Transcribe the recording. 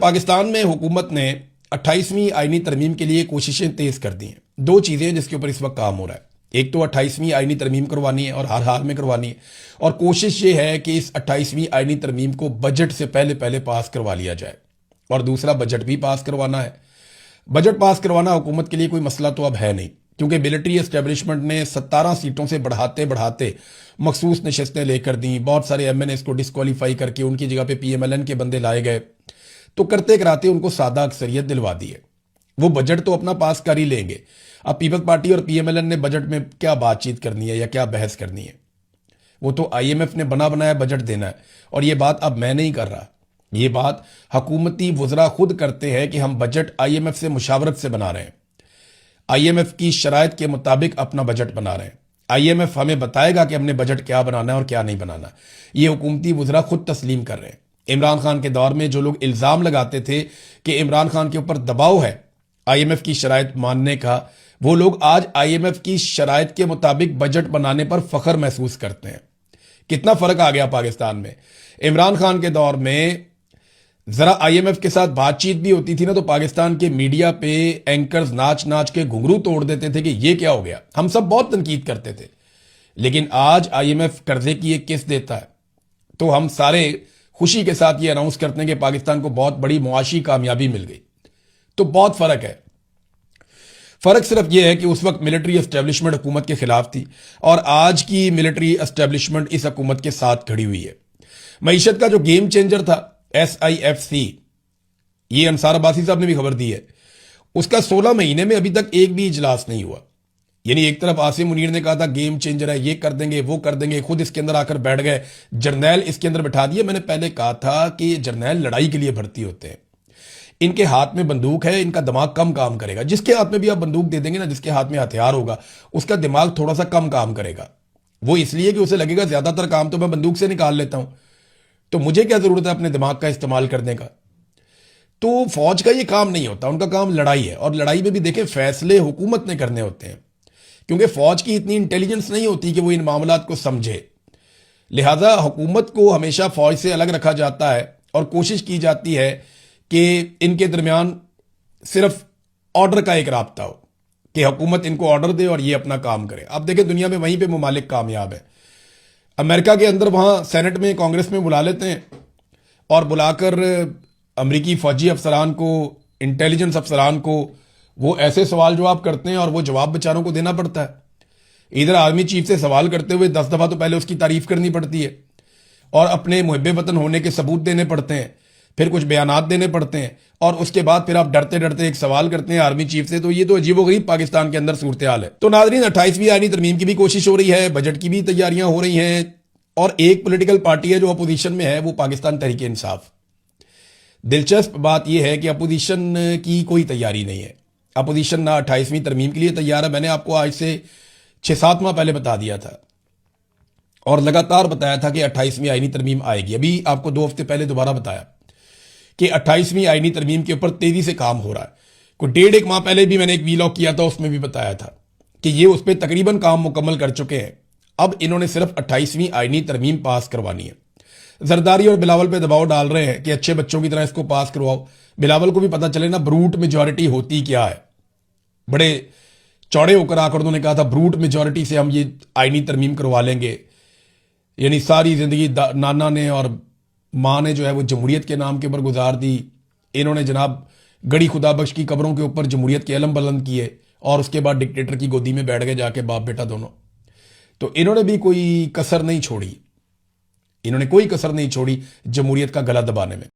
پاکستان میں حکومت نے 28ویں آئینی ترمیم کے لیے کوششیں تیز کر دی ہیں۔ دو چیزیں ہیں جس کے اوپر اس وقت کام ہو رہا ہے۔ ایک تو 28ویں آئینی ترمیم کروانی ہے اور ہر حال میں کروانی ہے، اور کوشش یہ ہے کہ اس 28ویں آئینی ترمیم کو بجٹ سے پہلے پاس کروا لیا جائے، اور دوسرا بجٹ بھی پاس کروانا ہے۔ بجٹ پاس کروانا حکومت کے لیے کوئی مسئلہ تو اب ہے نہیں، کیونکہ ملٹری اسٹیبلشمنٹ نے 17 سیٹوں سے بڑھاتے مخصوص نشستیں لے کر دیں، بہت سارے ایم این ایس کو ڈسکوالیفائی کر کے ان کی جگہ پہ پی ایم ایل این کے بندے لائے گئے، تو کرتے کراتے ان کو سادہ اکثریت دلوا دی ہے۔ وہ بجٹ تو اپنا پاس کر ہی لیں گے۔ اب پیپلز پارٹی اور پی ایم ایل این نے بجٹ میں کیا بات چیت کرنی ہے یا کیا بحث کرنی ہے؟ وہ تو آئی ایم ایف نے بنایا بجٹ دینا ہے، اور یہ بات اب میں نہیں کر رہا، یہ بات حکومتی وزراء خود کرتے ہیں کہ ہم بجٹ آئی ایم ایف سے مشاورت سے بنا رہے ہیں، آئی ایم ایف کی شرائط کے مطابق اپنا بجٹ بنا رہے ہیں۔ آئی ایم ایف ہمیں بتائے گا کہ ہم نے بجٹ کیا بنانا ہے اور کیا نہیں بنانا۔ یہ حکومتی وزراء خود تسلیم کر رہے ہیں۔ عمران خان کے دور میں جو لوگ الزام لگاتے تھے کہ عمران خان کے اوپر دباؤ ہے آئی ایم ایف کی شرائط ماننے کا، وہ لوگ آج آئی ایم ایف کی شرائط کے مطابق بجٹ بنانے پر فخر محسوس کرتے ہیں۔ کتنا فرق آ گیا پاکستان میں۔ عمران خان کے دور میں ذرا آئی ایم ایف کے ساتھ بات چیت بھی ہوتی تھی نا، تو پاکستان کے میڈیا پہ اینکرز ناچ کے گھنگرو توڑ دیتے تھے کہ یہ کیا ہو گیا۔ ہم سب بہت تنقید کرتے تھے، لیکن آج آئی ایم ایف قرضے کی ایک قسط دیتا ہے تو ہم سارے خوشی کے ساتھ یہ اناؤنس کرتے ہیں کہ پاکستان کو بہت بڑی معاشی کامیابی مل گئی۔ تو بہت فرق ہے۔ فرق صرف یہ ہے کہ اس وقت ملٹری اسٹیبلشمنٹ حکومت کے خلاف تھی، اور آج کی ملٹری اسٹیبلشمنٹ اس حکومت کے ساتھ کھڑی ہوئی ہے۔ معیشت کا جو گیم چینجر تھا SIFC، یہ انصار عباسی صاحب نے بھی خبر دی ہے، اس کا 16 مہینے میں ابھی تک ایک بھی اجلاس نہیں ہوا۔ یعنی ایک طرف عاصم منیر نے کہا تھا گیم چینجر ہے، یہ کر دیں گے وہ کر دیں گے، خود اس کے اندر آ کر بیٹھ گئے، جرنیل اس کے اندر بٹھا دیے۔ میں نے پہلے کہا تھا کہ جرنیل لڑائی کے لیے بھرتی ہوتے ہیں، ان کے ہاتھ میں بندوق ہے، ان کا دماغ کم کام کرے گا۔ جس کے ہاتھ میں بھی آپ بندوق دے دیں گے نا، جس کے ہاتھ میں ہتھیار ہوگا، اس کا دماغ تھوڑا سا کم کام کرے گا۔ وہ اس لیے کہ اسے لگے گا زیادہ تر کام تو میں بندوق سے نکال لیتا ہوں، تو مجھے کیا ضرورت ہے اپنے دماغ کا استعمال کرنے کا۔ تو فوج کا یہ کام نہیں ہوتا، ان کا کام لڑائی ہے، اور لڑائی میں بھی دیکھیں فیصلے حکومت نے کرنے ہوتے ہیں، کیونکہ فوج کی اتنی انٹیلیجنس نہیں ہوتی کہ وہ ان معاملات کو سمجھے۔ لہٰذا حکومت کو ہمیشہ فوج سے الگ رکھا جاتا ہے، اور کوشش کی جاتی ہے کہ ان کے درمیان صرف آرڈر کا ایک رابطہ ہو، کہ حکومت ان کو آرڈر دے اور یہ اپنا کام کرے۔ اب دیکھیں دنیا میں وہیں پہ ممالک کامیاب ہیں۔ امریکہ کے اندر وہاں سینٹ میں کانگریس میں بلا لیتے ہیں، اور بلا کر امریکی فوجی افسران کو، انٹیلیجنس افسران کو وہ ایسے سوال جواب کرتے ہیں، اور وہ جواب بیچاروں کو دینا پڑتا ہے۔ ادھر آرمی چیف سے سوال کرتے ہوئے 10 دفعہ تو پہلے اس کی تعریف کرنی پڑتی ہے، اور اپنے محب وطن ہونے کے ثبوت دینے پڑتے ہیں، پھر کچھ بیانات دینے پڑتے ہیں، اور اس کے بعد پھر آپ ڈرتے ایک سوال کرتے ہیں آرمی چیف سے۔ تو یہ تو عجیب و غریب پاکستان کے اندر صورتحال ہے۔ تو ناظرین، 28ویں آئینی ترمیم کی بھی کوشش ہو رہی ہے، بجٹ کی بھی تیاریاں ہو رہی ہیں، اور ایک پولیٹیکل پارٹی ہے جو اپوزیشن میں ہے، وہ پاکستان تحریک انصاف۔ دلچسپ بات یہ ہے کہ اپوزیشن کی کوئی تیاری نہیں ہے۔ اپوزیشن نہ 28ویں ترمیم کے لیے تیار ہے۔ میں نے آپ کو آج سے 6-7 ماہ پہلے بتا دیا تھا، اور لگاتار بتایا تھا کہ 28ویں آئینی ترمیم آئے گی۔ ابھی آپ کو 2 ہفتے پہلے دوبارہ بتایا کہ 28ویں آئینی ترمیم کے اوپر تیزی سے کام ہو رہا ہے۔ کوئی 1.5 ماہ پہلے بھی میں نے ایک ویلاگ کیا تھا، اس میں بھی بتایا تھا کہ یہ اس پہ تقریباً کام مکمل کر چکے ہیں۔ اب انہوں نے صرف 28ویں آئینی ترمیم پاس کروانی ہے۔ زرداری اور بلاول پہ دباؤ ڈال رہے ہیں کہ اچھے بچوں کی طرح اس کو پاس کرواؤ۔ بلاول کو بھی پتا چلے نا بروٹ میجورٹی ہوتی کیا ہے۔ بڑے چوڑے ہو کر آ کر انہوں نے کہا تھا بروٹ میجورٹی سے ہم یہ آئینی ترمیم کروا لیں گے۔ یعنی ساری زندگی نانا نے اور ماں نے جو ہے وہ جمہوریت کے نام کے اوپر گزار دی۔ انہوں نے جناب گڑی خدا بخش کی قبروں کے اوپر جمہوریت کے علم بلند کیے، اور اس کے بعد ڈکٹیٹر کی گودی میں بیٹھ گئے جا کے باپ بیٹا دونوں۔ تو انہوں نے بھی کوئی کسر نہیں چھوڑی، انہوں نے کوئی کسر نہیں چھوڑی جمہوریت کا گلا دبانے میں۔